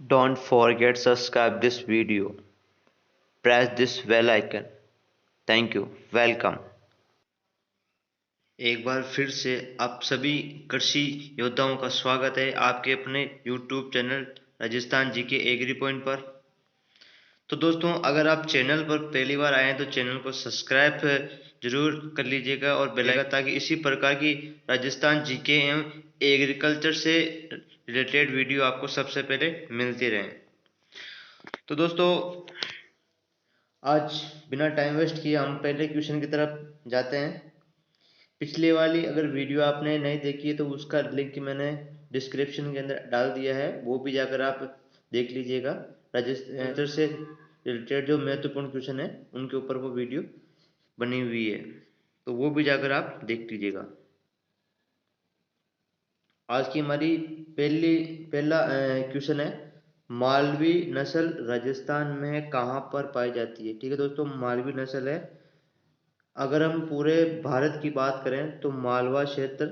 Don't forget subscribe this video. Press this bell icon. Thank you. Welcome. एक बार फिर से आप सभी कृषि योद्धाओं का स्वागत है आपके अपने YouTube channel Rajasthan GK agri point पर। तो दोस्तों, अगर आप चैनल पर पहली बार आए हैं तो चैनल को सब्सक्राइब जरूर कर लीजिएगा और बेल आइकन, ताकि इसी प्रकार की राजस्थान जीके एवं एग्रीकल्चर से रिलेटेड वीडियो आपको सबसे पहले मिलती रहे। तो दोस्तों, आज बिना टाइम वेस्ट किए हम पहले क्वेश्चन की तरफ जाते हैं। पिछले वाली अगर वीडियो आपने नहीं देखी है तो उसका लिंक मैंने डिस्क्रिप्शन के अंदर डाल दिया है, वो भी जाकर आप देख लीजिएगा। राजस्थान से रिलेटेड जो महत्वपूर्ण क्वेश्चन है उनके ऊपर वो वीडियो बनी हुई है, तो वो भी जाकर आप देख लीजिएगा। आज की हमारी पहला क्वेश्चन है, मालवी नस्ल राजस्थान में कहाँ पर पाई जाती है। ठीक है दोस्तों, मालवी नस्ल है, अगर हम पूरे भारत की बात करें तो मालवा क्षेत्र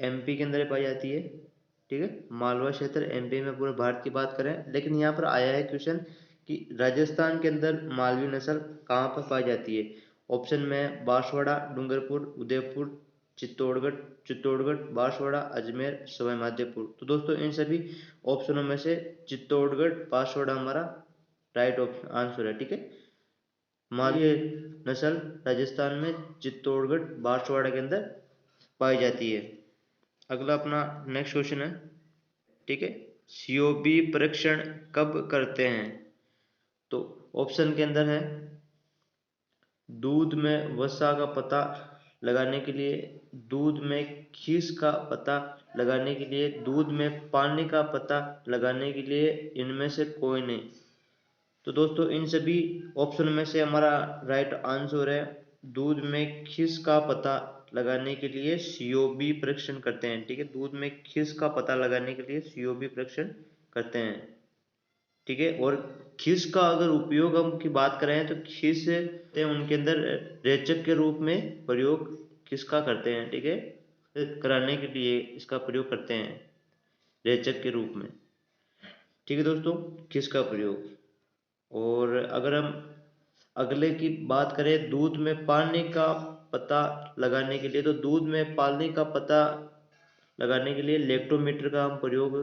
एमपी के अंदर पाई जाती है। ठीक है, मालवा क्षेत्र एमपी में पूरे भारत की बात करें, लेकिन यहाँ पर आया है क्वेश्चन कि राजस्थान के अंदर मालवी नस्ल कहाँ पर पाई जाती है। ऑप्शन में बांसवाड़ा, डूंगरपुर, उदयपुर, चित्तौड़गढ़, बांसवाड़ा, अजमेर, सवाई माधोपुर। तो दोस्तों, इन सभी ऑप्शनों में से चित्तौड़गढ़, बांसवाड़ा हमारा राइट ऑप्शन आंसर है। ठीक है, मालवी नस्ल राजस्थान में चित्तौड़गढ़, बांसवाड़ा के अंदर पाई जाती है। अगला अपना नेक्स्ट क्वेश्चन है। ठीक है, सीओबी परीक्षण कब करते हैं। तो ऑप्शन के अंदर है दूध में वसा का पता लगाने के लिए, दूध में खीस का पता लगाने के लिए, दूध में पानी का पता लगाने के लिए, इनमें से कोई नहीं। तो दोस्तों, इन सभी ऑप्शन में से हमारा राइट आंसर है दूध में खीस का पता लगाने के लिए सीओबी परीक्षण करते हैं। ठीक है, दूध में खीस का पता लगाने के लिए सीओबी परीक्षण करते हैं। ठीक है, और खीस का अगर उपयोग हम की बात करें तो खीस उनके अंदर रेचक के रूप में प्रयोग किसका करते हैं। ठीक है, कराने के लिए इसका प्रयोग करते हैं रेचक के रूप में। ठीक है दोस्तों, खीस का प्रयोग। और अगर हम अगले की बात करें दूध में पानी का पता लगाने के लिए, तो दूध में पानी का पता लगाने के लिए लैक्टोमीटर का हम प्रयोग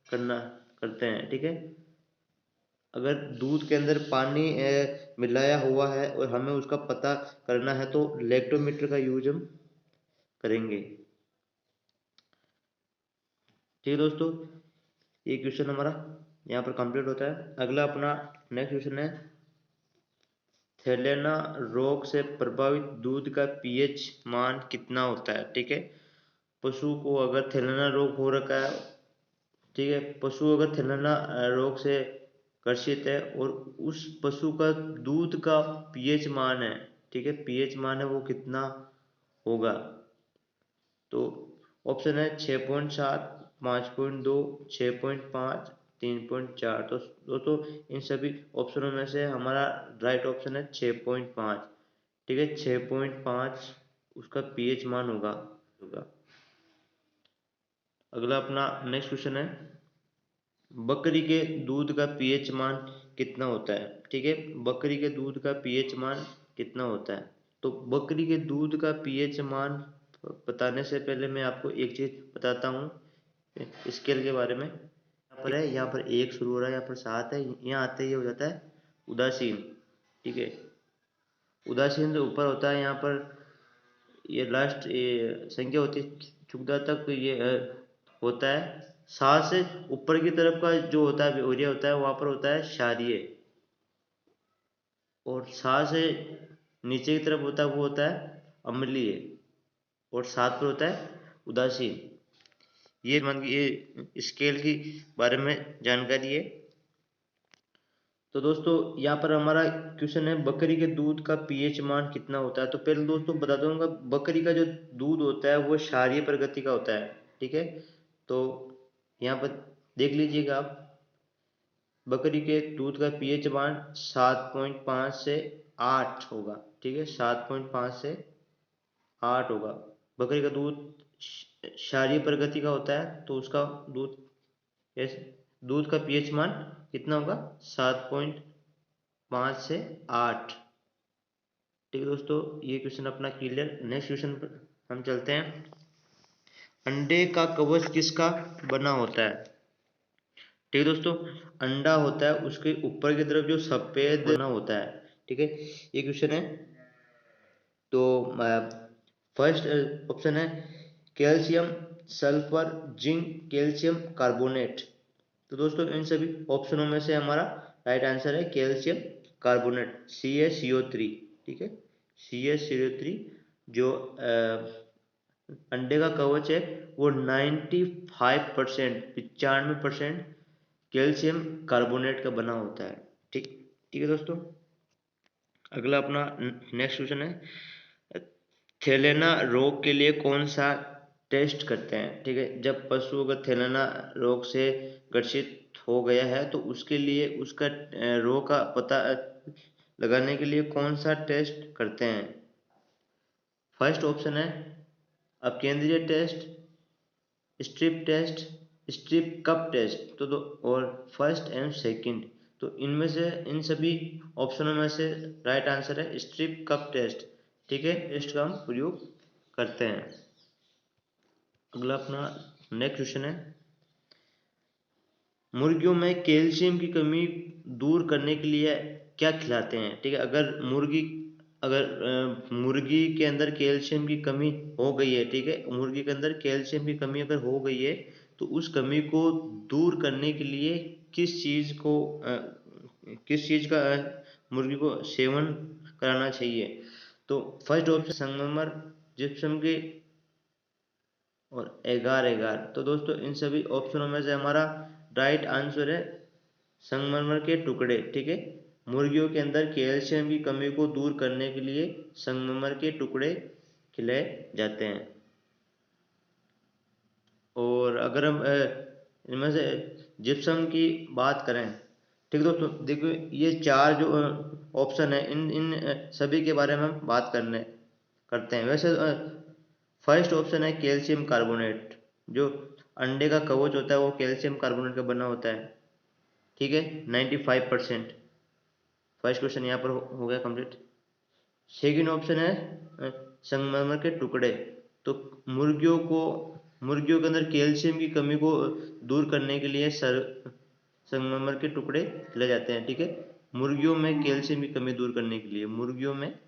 करना करते हैं। ठीक है, अगर दूध के अंदर पानी मिलाया हुआ है और हमें उसका पता करना है तो लैक्टोमीटर का यूज हम करेंगे। ठीक है दोस्तों, ये क्वेश्चन हमारा यहाँ पर कंप्लीट होता है। अगला अपना नेक्स्ट क्वेश्चन है, थैलेना रोग से प्रभावित दूध का पीएच मान कितना होता है। ठीक है, पशु को अगर थैलेना रोग हो रखा है, ठीक है, पशु अगर थैलेना रोग से ग्रसित है और उस पशु का दूध का पीएच मान है, ठीक है, पीएच मान है वो कितना होगा। तो ऑप्शन है 6.7, 5.2, 6.5, 3.4। तो दोस्तों, इन सभी ऑप्शनों में से हमारा राइट ऑप्शन है 6.5। ठीक है, 6.5 उसका पीएच मान होगा। अगला अपना नेक्स्ट क्वेश्चन है, बकरी के दूध का पीएच मान कितना होता है। ठीक है, बकरी के दूध का पीएच मान कितना होता है। तो बकरी के दूध का पीएच मान बताने से पहले मैं आपको एक चीज बताता हूँ स्केल के बारे में। यहाँ पर है, यहाँ पर 1 शुरू हो रहा है, यहाँ पर 7 है, यहाँ आते ही हो जाता है उदासीन। ठीक है, उदासीन से ऊपर होता है, यहाँ पर ये लास्ट ये संख्या होती है चुकदा तक ये होता है। 7 से ऊपर की तरफ का जो होता है एरिया होता है वहां पर होता है क्षारीय, और 7 से नीचे की तरफ होता है वो होता है अम्लीय, और 7 पर होता है उदासीन। ये स्केल की बारे में जानकारी है। तो दोस्तों, यहाँ पर हमारा क्वेश्चन है बकरी के दूध का पीएच मान कितना होता है। तो पहले दोस्तों बता दूंगा, बकरी का जो दूध होता है वो क्षारीय प्रकृति का होता है। ठीक है, तो यहाँ पर देख लीजिएगा आप, बकरी के दूध का पीएच मान 7.5 से 8 होगा। ठीक है, 7.5 से 8 होगा। बकरी का दूध क्षारीय प्रकृति का होता है, तो उसका दूध दूध का पीएच मान कितना होगा? 7.5 से 8। ठीक है दोस्तों, ये क्वेश्चन अपना क्लियर। नेक्स्ट क्वेश्चन पर हम चलते हैं। अंडे का कवच किसका बना होता है? ठीक है दोस्तों, अंडा होता है, उसके ऊपर की तरफ जो सफेद बना होता है। ठीक है, ये क्वेश्चन है। तो फर्स्ट ऑप्शन है calcium sulphur zinc calcium carbonate. तो दोस्तों इन सभी ऑप्शनों में से हमारा राइट आंसर है कैल्शियम कार्बोनेट, CaCO3। ठीक है, CaCO3 जो अंडे का कवच है वो 95% कैल्शियम कार्बोनेट का बना होता है। ठीक ठीक है दोस्तों, अगला अपना नेक्स्ट क्वेश्चन है थैलेना रोग के लिए कौन सा टेस्ट करते हैं? ठीक है, जब पशु अगर थैलेना रोग से ग्रसित हो गया है तो उसके लिए उसका रोग का पता लगाने के लिए कौन सा टेस्ट करते हैं? फर्स्ट ऑप्शन है अपकेंद्रीय test, strip test, strip cup test. तो और फर्स्ट एंड सेकंड, तो इनमें से इन सभी ऑप्शनों में से राइट आंसर है स्ट्रिप कप टेस्ट। ठीक है, टेस्ट का हम प्रयोग करते हैं। अगला अपना नेक्स्ट क्वेश्चन है मुर्गियों में कैल्शियम की कमी दूर करने के लिए क्या खिलाते हैं? ठीक है, अगर मुर्गी के अंदर कैल्शियम की कमी हो गई है, ठीक है, मुर्गी के अंदर कैल्शियम की कमी अगर हो गई है तो उस कमी को दूर करने के लिए किस चीज का मुर्गी को सेवन कराना चाहिए? तो फर्स्ट ऑप्शन संगमरमर, जिप्सम के और एगार एगार। तो दोस्तों इन सभी ऑप्शनों में से हमारा राइट आंसर है संगमरमर के टुकड़े। ठीक है, मुर्गियों के अंदर कैल्शियम की कमी को दूर करने के लिए संगमरमर के टुकड़े खिलाए जाते हैं। और अगर हम इनमें से जिप्सम की बात करें, ठीक है दोस्तों, देखो ये चार जो ऑप्शन है इन इन सभी के बारे में हम बात करते हैं। वैसे फर्स्ट ऑप्शन है कैल्शियम कार्बोनेट, जो अंडे का कवच होता है वो कैल्शियम कार्बोनेट का बना होता है। ठीक है, 95%। फर्स्ट क्वेश्चन यहाँ पर हो गया कंप्लीट। सेकंड ऑप्शन है संगमरमर के टुकड़े। तो मुर्गियों के अंदर कैल्शियम की कमी को दूर करने के लिए संगमरमर के टुकड़े ले जाते हैं। ठीक है, मुर्गियों में कैल्शियम की कमी दूर करने के लिए, मुर्गियों में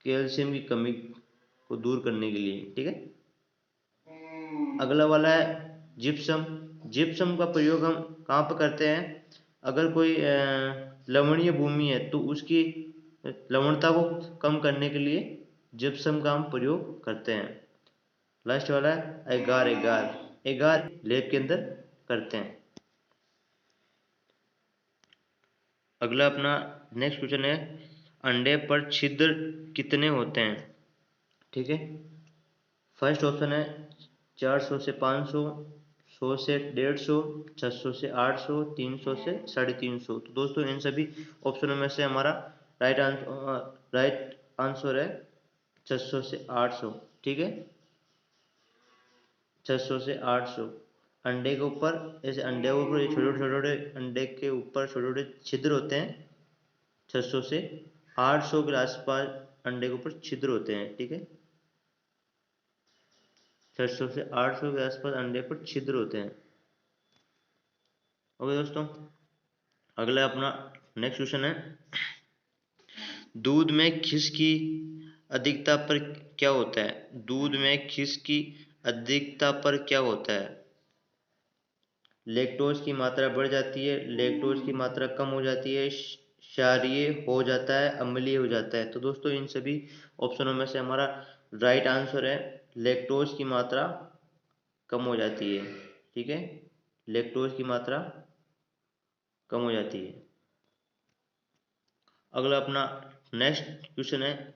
कैल्शियम की कमी को दूर करने के लिए। ठीक है, अगला वाला है जिप्सम। जिप्सम का प्रयोग हम कहाँ पर करते हैं? अगर कोई लवणीय भूमि है तो उसकी लवणता को कम करने के लिए जिप्सम का हम प्रयोग करते हैं। लास्ट वाला है एगार एगार, एगार लेब के अंदर करते हैं। अगला अपना नेक्स्ट क्वेश्चन है अंडे पर छिद्र कितने होते हैं? ठीक है, फर्स्ट ऑप्शन है 400 से 500, 100 से 150, 600 से 800, 300 से 350। तो दोस्तों इन सभी ऑप्शनों में से हमारा राइट आंसर है 600 से 800। ठीक है, 600 से 800। अंडे के ऊपर, ऐसे अंडे के ऊपर छोटे छोटे अंडे के ऊपर छोटे छोटे छिद्र होते हैं। 600 से 800 के आसपास अंडे के ऊपर छिद्र होते हैं। ठीक है, 600 से 800 के आसपास अंडे पर छिद्र होते हैं। ओके दोस्तों, अगला अपना नेक्स्ट क्वेश्चन है दूध में खिस की अधिकता पर क्या होता है? दूध में खिस की अधिकता पर क्या होता है? लैक्टोज की मात्रा बढ़ जाती है, लैक्टोज की मात्रा कम हो जाती है, क्षारीय हो जाता है, अम्लीय हो जाता है। तो दोस्तों इन सभी ऑप्शनों में से हमारा राइट आंसर है लैक्टोज की मात्रा कम हो जाती है। ठीक है, लैक्टोज की मात्रा कम हो जाती है। अगला अपना नेक्स्ट क्वेश्चन है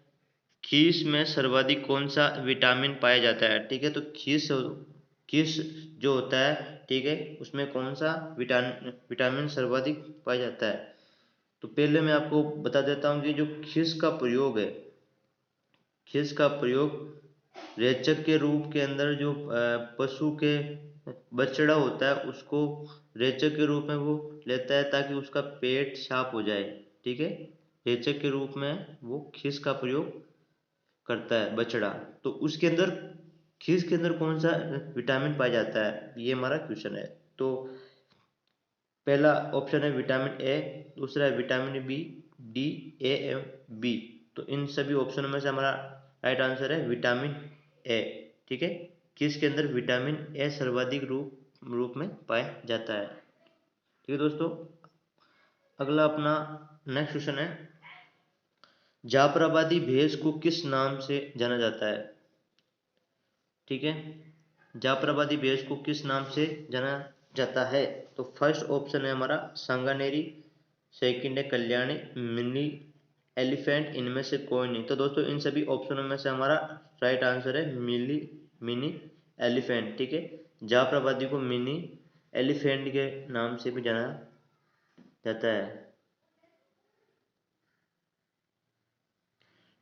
खीस में सर्वाधिक कौन सा विटामिन पाया जाता है? ठीक है, तो खीस जो होता है, ठीक है, उसमें कौन सा विटामिन सर्वाधिक पाया जाता है? तो पहले मैं आपको बता देता हूँ कि जो खीस का प्रयोग है, खिस का प्रयोग रेचक के रूप के अंदर जो पशु के बछड़ा होता है उसको रेचक के रूप में वो लेता है ताकि उसका पेट साफ हो जाए। ठीक है, रेचक के रूप में वो खिस का प्रयोग करता है बछड़ा। तो उसके अंदर खिस के अंदर कौन सा विटामिन पाया जाता है, ये हमारा क्वेश्चन है। तो पहला ऑप्शन है विटामिन ए, दूसरा है vitamin B, D, A M B. तो इन सभी ऑप्शनों में से हमारा राइट आंसर है विटामिन ए। ठीक है, किसके अंदर विटामिन ए सर्वाधिक रूप में पाया जाता है। ठीक है दोस्तों, अगला अपना नेक्स्ट क्वेश्चन है, जाफराबादी भैंस को किस नाम से जाना जाता है। ठीक है, जाफराबादी भैंस को किस नाम से जाना जाता है। तो फर्स्ट ऑप्शन है हमारा सांगानेरी, सेकंड है कल्याणी, मिनी एलिफेंट, इनमें से कोई नहीं। तो दोस्तों इन सभी ऑप्शनों में से हमारा राइट आंसर है मिनी एलिफेंट। ठीक है, जाफराबादी को मिनी एलिफेंट के नाम से भी जाना जाता है।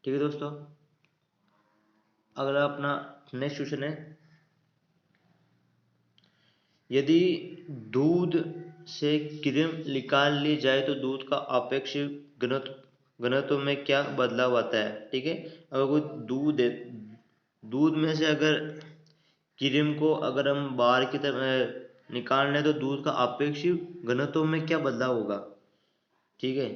ठीक है दोस्तों, अगला अपना नेक्स्ट क्वेश्चन है, यदि दूध से क्रीम निकाल ली जाए तो दूध का आपेक्षिक घनत्व में क्या बदलाव आता है। ठीक है, अगर कोई दूध है, दूध में से अगर क्रीम को अगर हम बाहर की तरफ निकाल लें तो दूध का आपेक्षिक घनत्व में क्या बदलाव होगा। ठीक है,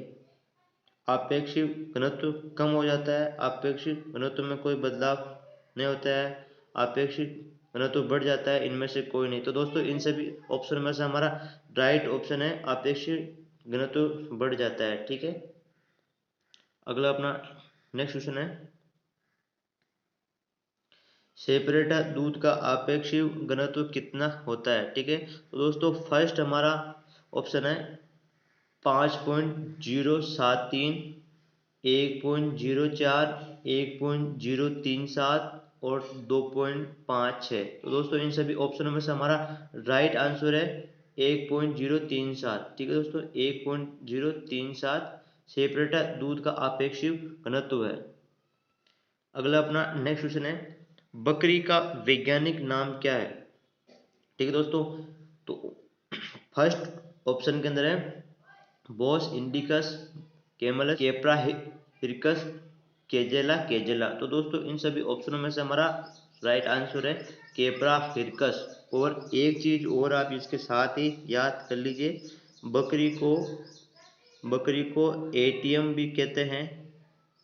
आपेक्षिक घनत्व कम हो जाता है, आपेक्षिक घनत्व में कोई बदलाव नहीं होता है, आपेक्षिक घनत्व बढ़ जाता है, इनमें से कोई नहीं। तो दोस्तों इन सभी ऑप्शन में से हमारा राइट ऑप्शन है आपेक्षिक घनत्व बढ़ जाता है। ठीक है, अगला अपना नेक्स्ट क्वेश्चन है, सेपरेटा दूध का आपेक्षिक घनत्व कितना होता है। ठीक है, तो दोस्तों फर्स्ट हमारा ऑप्शन है 5.073, 1.04, 1.037 और 2.56। तो दोस्तों इन सभी ऑप्शनों में से हमारा राइट आंसर है 1.037। ठीक है दोस्तों, 1.037 सेपरेटा दूध का आपेक्षिक घनत्व है। अगला अपना नेक्स्ट क्वेश्चन है, बकरी का वैज्ञानिक नाम क्या है। ठीक है दोस्तों, तो फर्स्ट ऑप्शन के अंदर है बोस इंडिकस, कैमलस, केप्रा हिरकस, केजेला केजेला। तो दोस्तों इन सभी ऑप्शनों में से हमारा राइट आंसर है केप्रा हिरकस। और एक चीज और आप इसके साथ ही याद कर लीजिए, बकरी को एटीएम भी कहते हैं,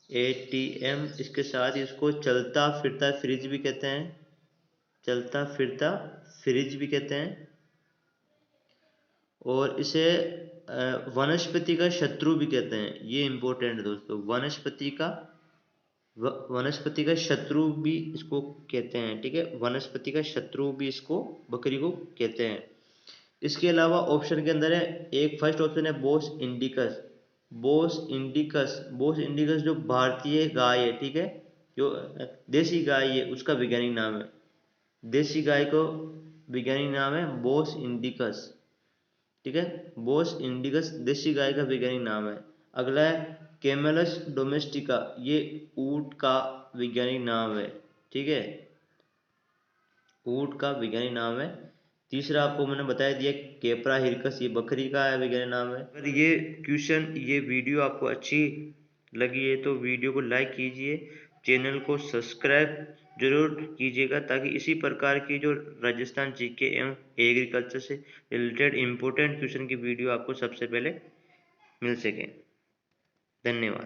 एटीएम, इसके साथ इसको चलता फिरता फ्रिज भी कहते हैं, चलता फिरता फ्रिज भी कहते हैं, और इसे वनस्पति का शत्रु भी कहते हैं। ये इंपॉर्टेंट है दोस्तों, वनस्पति का शत्रु भी इसको कहते हैं। ठीक है, वनस्पति का शत्रु भी इसको बकरी को कहते हैं। इसके अलावा ऑप्शन के अंदर है, एक फर्स्ट ऑप्शन है बोस इंडिकस, बोस इंडिकस जो भारतीय गाय है। ठीक है, जो देसी गाय है उसका वैज्ञानिक नाम है, देसी गाय को वैज्ञानिक नाम है बोस इंडिकस। ठीक है, बोस इंडिकस देसी गाय का वैज्ञानिक नाम है। अगला है कैमेलस डोमेस्टिका, ये ऊंट का वैज्ञानिक नाम है। ठीक है, ऊंट का वैज्ञानिक नाम है। तीसरा आपको मैंने बताया दिया केप्रा हिरकस, ये बकरी का वैज्ञानिक नाम है। अगर ये वीडियो आपको अच्छी लगी है तो वीडियो को लाइक कीजिए, चैनल को सब्सक्राइब जरूर कीजिएगा ताकि इसी प्रकार की जो राजस्थान जीके एवं एग्रीकल्चर से रिलेटेड इंपॉर्टेंट क्वेश्चन की वीडियो आपको सबसे पहले मिल सके। धन्यवाद।